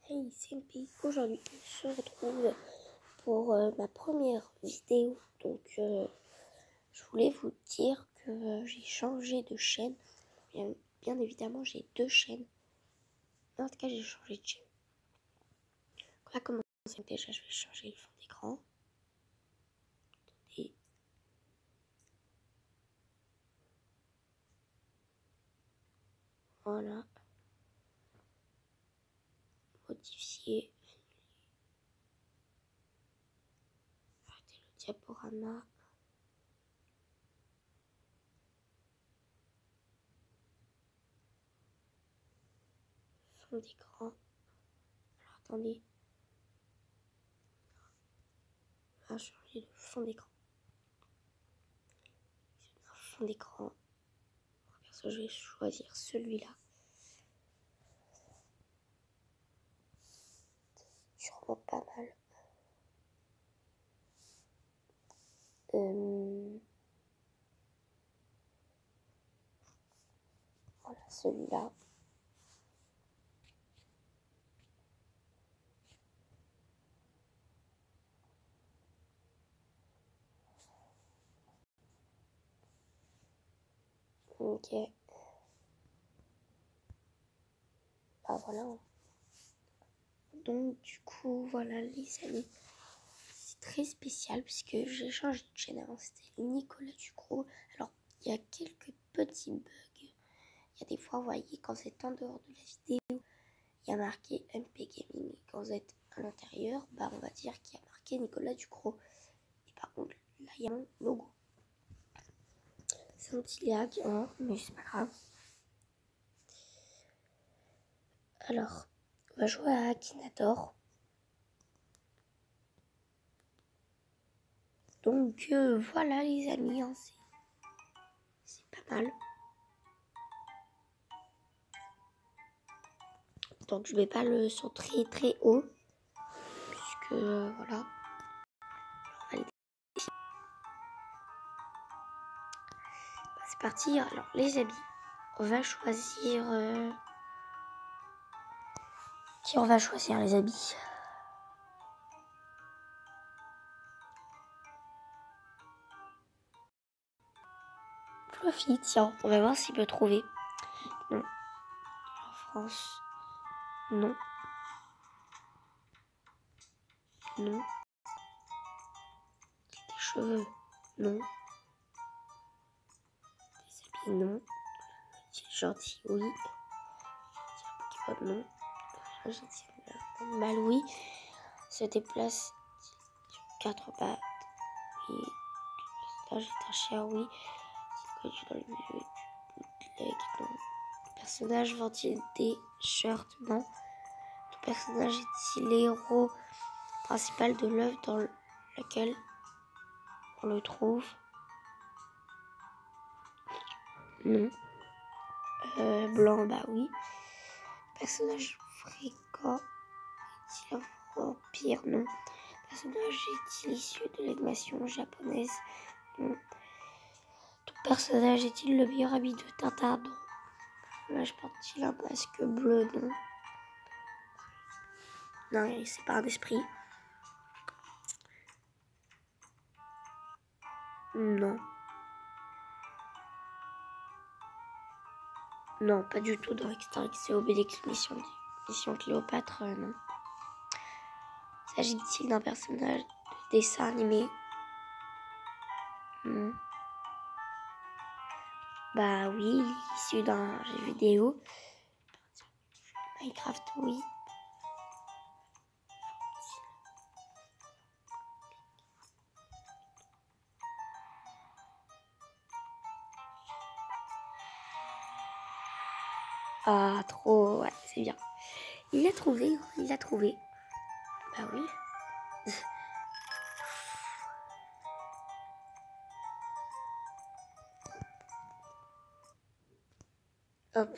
Hey, c'est MP. Aujourd'hui, on se retrouve pour ma première vidéo. Donc, je voulais vous dire que j'ai changé de chaîne. Bien évidemment, j'ai deux chaînes. Mais en tout cas, j'ai changé de chaîne. On va commencer. Déjà, je vais changer le fond d'écran. Et voilà. Modifier. Arrêter le diaporama. Fond d'écran. Alors, attendez. On va changer de fond d'écran. Fond d'écran. Perso, je vais choisir celui-là. Sûrement pas mal. Voilà, celui-là. Ok. Bah voilà. Donc du coup, voilà les amis. C'est très spécial puisque j'ai changé de chaîne. Avant c'était Nicolas Ducrot. Alors il y a quelques petits bugs. Il y a des fois, vous voyez, quand vous êtes en dehors de la vidéo, il y a marqué MP Gaming. Et quand vous êtes à l'intérieur, bah on va dire qu'il y a marqué Nicolas Ducrot. Et par contre, là il y a mon logo. C'est un petit lag, hein, mais c'est pas grave. Alors, on va jouer à Akinator. Donc voilà les amis, hein, c'est pas mal. Donc je mets pas le son très haut. Puisque voilà. Bah, c'est parti. Alors les habits. On va choisir... Qui on va choisir les habits? Fluffy, tiens. On va voir s'il peut trouver. Non. En France. Non. Non. Des cheveux. Non. Des habits. Non. C'est gentil, oui. Pokémon, non. Animal, oui. Se déplace sur 4 pattes. Oui. Le personnage est un chien, oui. C'est connu dans le milieu du bootleg, non. Le personnage vend-il des shirts, non. Le personnage est-il l'héros principal de l'œuvre dans laquelle on le trouve? Non. Blanc, bah oui. Personnage fréquent est-il un vampire? Non. Personnage est-il issu de l'animation japonaise? Non. Ton personnage est-il le meilleur ami de Tintin? Non. Personnage porte-t-il un masque bleu? Non. Non, c'est pas un esprit. Non. Non, pas du tout dans Extinct et Obélix, mission Cléopâtre, non. S'agit-il d'un personnage de dessin animé? Non. Bah oui, issu d'un jeu vidéo. Minecraft, oui. Ah, trop, ouais, c'est bien. Il l'a trouvé, il l'a trouvé. Bah oui. Hop.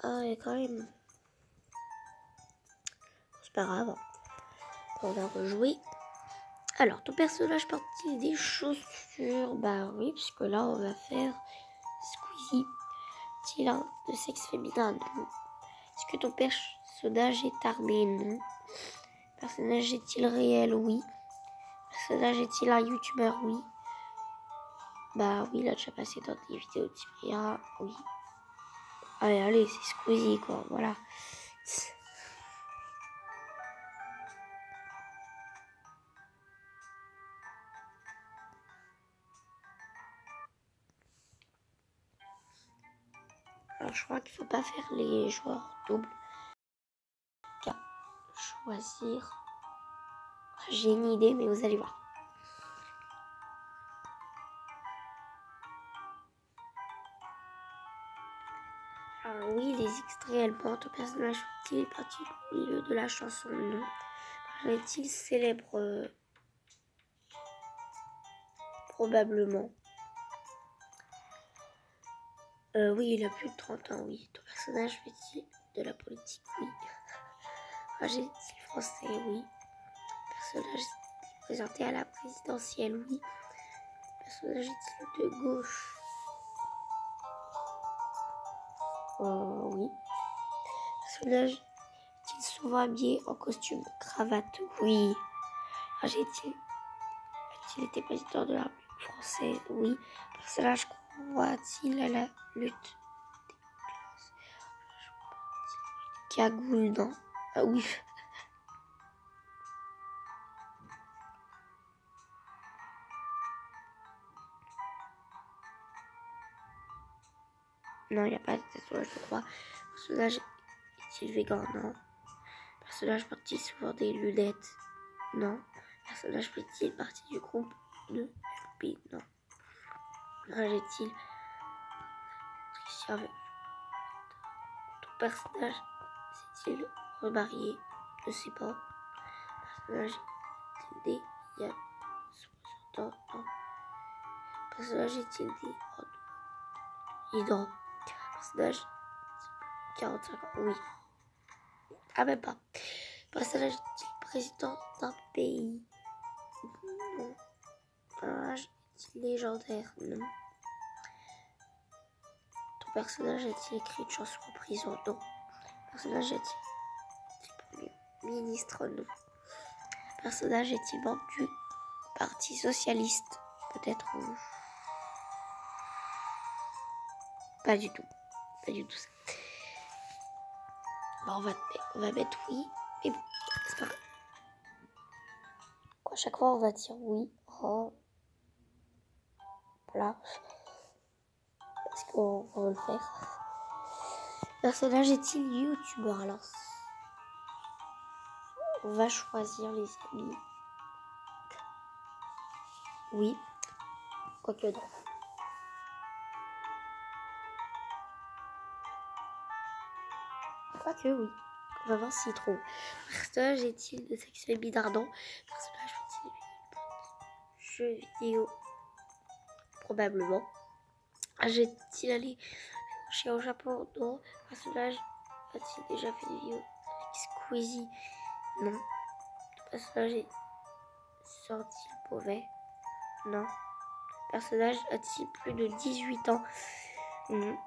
Ah, et quand même. C'est pas grave. On va rejouer. Alors, ton personnage porte-t-il des chaussures? Bah oui, puisque là, on va faire Squeezie. Est-il de sexe féminin? Non. Est-ce que ton personnage est armé? Non. Personnage est-il réel? Oui. Personnage est-il un youtubeur? Oui. Bah oui, il a déjà passé dans des vidéos de Tibia. Oui. Allez, c'est Squeezie, quoi. Voilà. Alors, je crois qu'il faut pas faire les joueurs doubles. Choisir. J'ai une idée, mais vous allez voir. Alors oui, les extraits, elles montrent au personnage fait-il partie du milieu de la chanson? Non. Est-il célèbre? Probablement. Oui, il a plus de 30 ans, oui. Ton personnage fait-il de la politique? Oui. Est-il français? Oui. Personnage est-il présenté à la présidentielle? Oui. Personnage est-il de gauche? Oui. Personnage est-il souvent habillé en costume, cravate? Oui. A-t-il été président de la République française? Oui. Personnage croit-il à la lutte des cagoules? Non. Ah oui. Non, il n'y a pas de tatouage, je crois. Personnage est-il végan? Non. Personnage porte-t-il souvent des lunettes? Non. Personnage fait-il partie du groupe de LP? Non. Est-il triché avec ton personnage? S'est-il remarié? Je sais pas. Personnage est-il il y a 60 ans? Non. Personnage est-il non. Personnage 45 ans? Oui. Ah, même pas. Personnage est-il président d'un pays? Non. Personnage est-il légendaire? Non. Ton personnage a-t-il écrit une chanson en prison? Non. Personnage est-il premier ministre? Non. Personnage est-il membre du Parti Socialiste? Peut-être pas du tout. Pas du tout ça. Bon, on va mettre oui. Mais bon, c'est pas grave. À chaque fois, on va dire oui. Oh. Voilà. Parce qu'on va le faire. Personnage est-il youtubeur? Alors, on va choisir les amis. Oui. Quoique non. Quoique oui. On va voir s'il trouve. Personnage est-il de sexe féminin? Non. Personnage est-il jeu vidéo? Probablement. Est-il allé chercher au Japon? Non. Personnage a-t-il déjà fait des vidéos avec Squeezie? Non. Le personnage est sort-il mauvais? Non. Le personnage a-t-il plus de 18 ans? Non.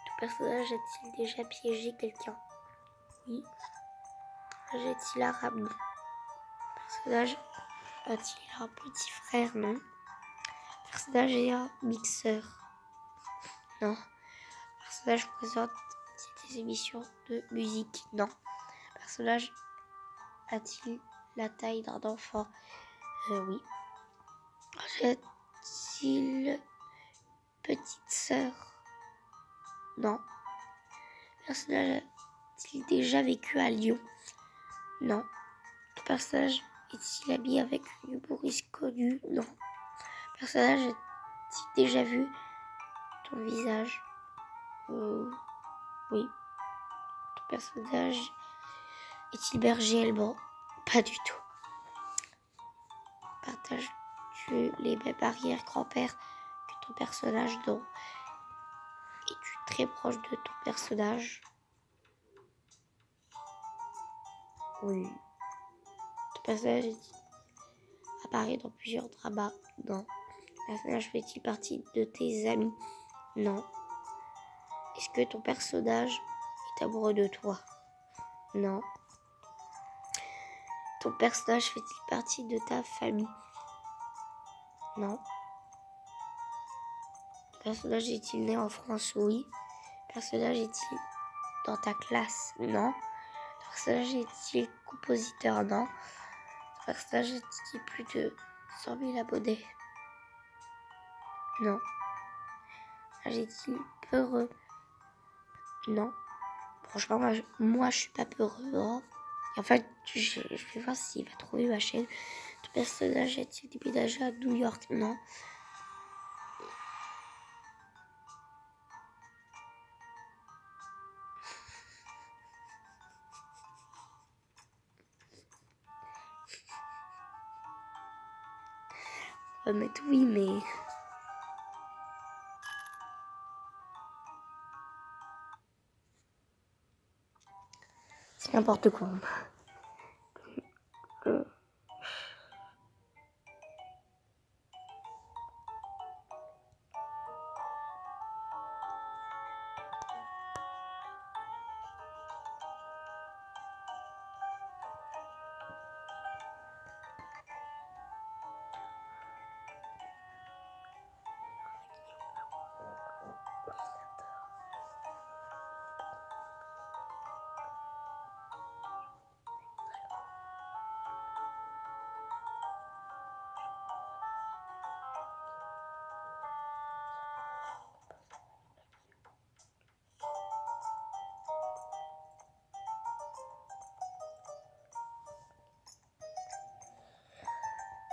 Le personnage a-t-il déjà piégé quelqu'un? Oui. Est-il arabe? Non. Le personnage a-t-il un petit frère? Non. Le personnage est un mixeur? Non. Le personnage présente des émissions de musique? Non. Le personnage a-t-il la taille d'un enfant? Oui. A-t-il petite sœur? Non. Le personnage a-t-il déjà vécu à Lyon? Non. Le personnage est-il habillé avec une humoriste connue? Non. Le personnage a-t-il déjà vu ton visage? Oui. Ton personnage est-il berger allemand? Pas du tout. Partages-tu les mêmes arrière-grands-pères que ton personnage? Non. Es-tu très proche de ton personnage? Oui. Ton personnage apparaît dans plusieurs dramas? Non. Ton personnage fait-il partie de tes amis? Non. Est-ce que ton personnage est amoureux de toi? Non. Ton personnage fait-il partie de ta famille? Non. Ton personnage est-il né en France? Oui. Ton personnage est-il dans ta classe? Non. Ton personnage est-il compositeur? Non. Ton personnage est-il plus de 100 000 abonnés? Non. Ton personnage est-il peureux? Non. Franchement, moi je suis pas peureux. Hein. Et en fait, je vais voir s'il va trouver ma chaîne. Ton personnage est-il déménagé à New York? Non. Mais oui, mais... c'est n'importe quoi.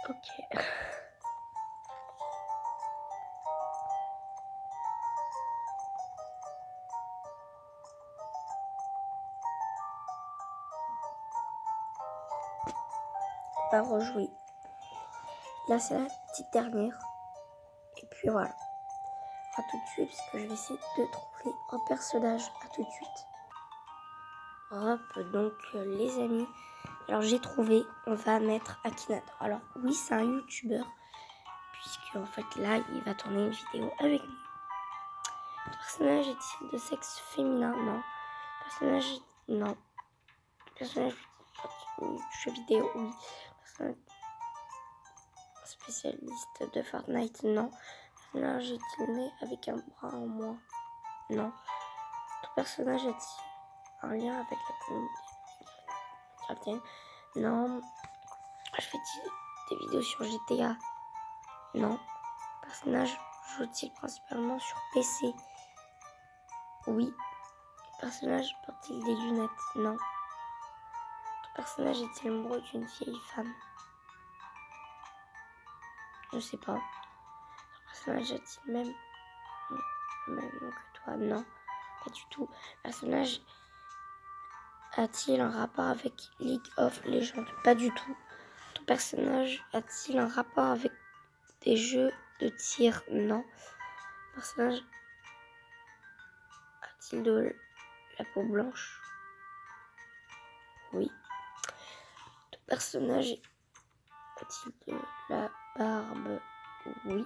Ok. On va rejouer. Là, c'est la petite dernière. Et puis voilà. À tout de suite, parce que je vais essayer de trouver un personnage. À tout de suite. Hop, donc les amis. Alors j'ai trouvé, on va mettre Akinator. Alors oui, c'est un youtubeur. Puisque en fait là, il va tourner une vidéo avec nous. Le personnage est-il de sexe féminin? Non. Le personnage... Non. Le personnage de jeu vidéo? Oui. Le personnage spécialiste de Fortnite? Non. Le personnage est-il né avec un bras en moins? Non. Ton personnage a-t-il un lien avec la communauté? Non. Je fais des vidéos sur GTA? Non. Le personnage joue-t-il principalement sur PC? Oui. Le personnage porte-t-il des lunettes? Non. Ton personnage est-il amoureux d'une vieille femme? Je sais pas. Ton personnage a-t-il même le même nom que toi? Non. Pas du tout. Le personnage a-t-il un rapport avec League of Legends? Pas du tout. Ton personnage a-t-il un rapport avec des jeux de tir? Non. Ton personnage a-t-il de la peau blanche? Oui. Ton personnage a-t-il de la barbe? Oui.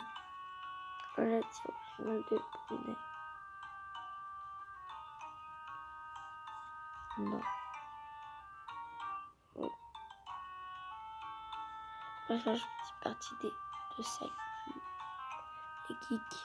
On a-t-il original de Brunei? Non. Oui. Le personnage fait partie de celle les geeks.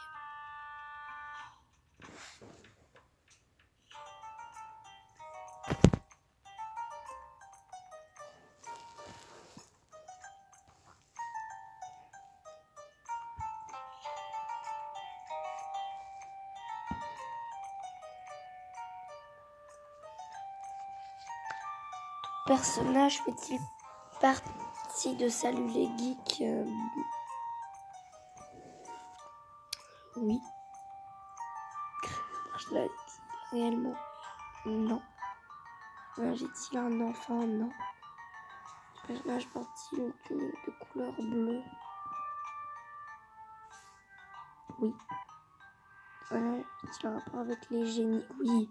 Personnage fait-il partie de Salut les geeks? Oui. Je l'a dit réellement? Non. J'ai-t-il un enfant? Non. Le personnage porte-t-il une tunique de couleur bleue? Oui. Est-il un rapport avec les génies? Oui.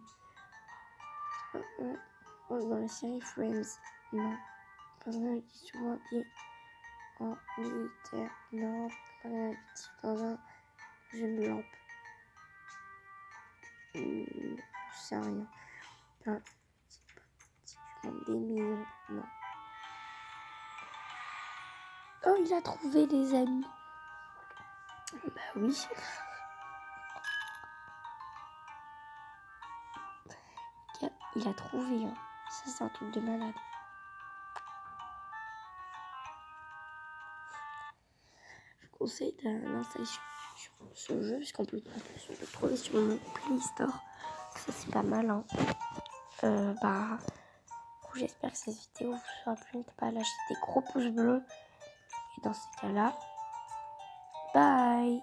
Dans la série Friends? Non. Le personnage dit souvent habillé en militaire? Non. Le personnage dit dans une lampe? Je sais rien. Des millions? Non. Oh, il a trouvé des amis. Bah oui. Il a trouvé, hein. Ça, c'est un truc de malade. Je vous conseille d'installer sur ce jeu, parce qu'on peut le trouver sur mon Play Store. Ça, c'est pas mal, hein. J'espère que cette vidéo vous sera plu. N'hésitez pas à lâcher des gros pouces bleus. Et dans ces cas-là, bye!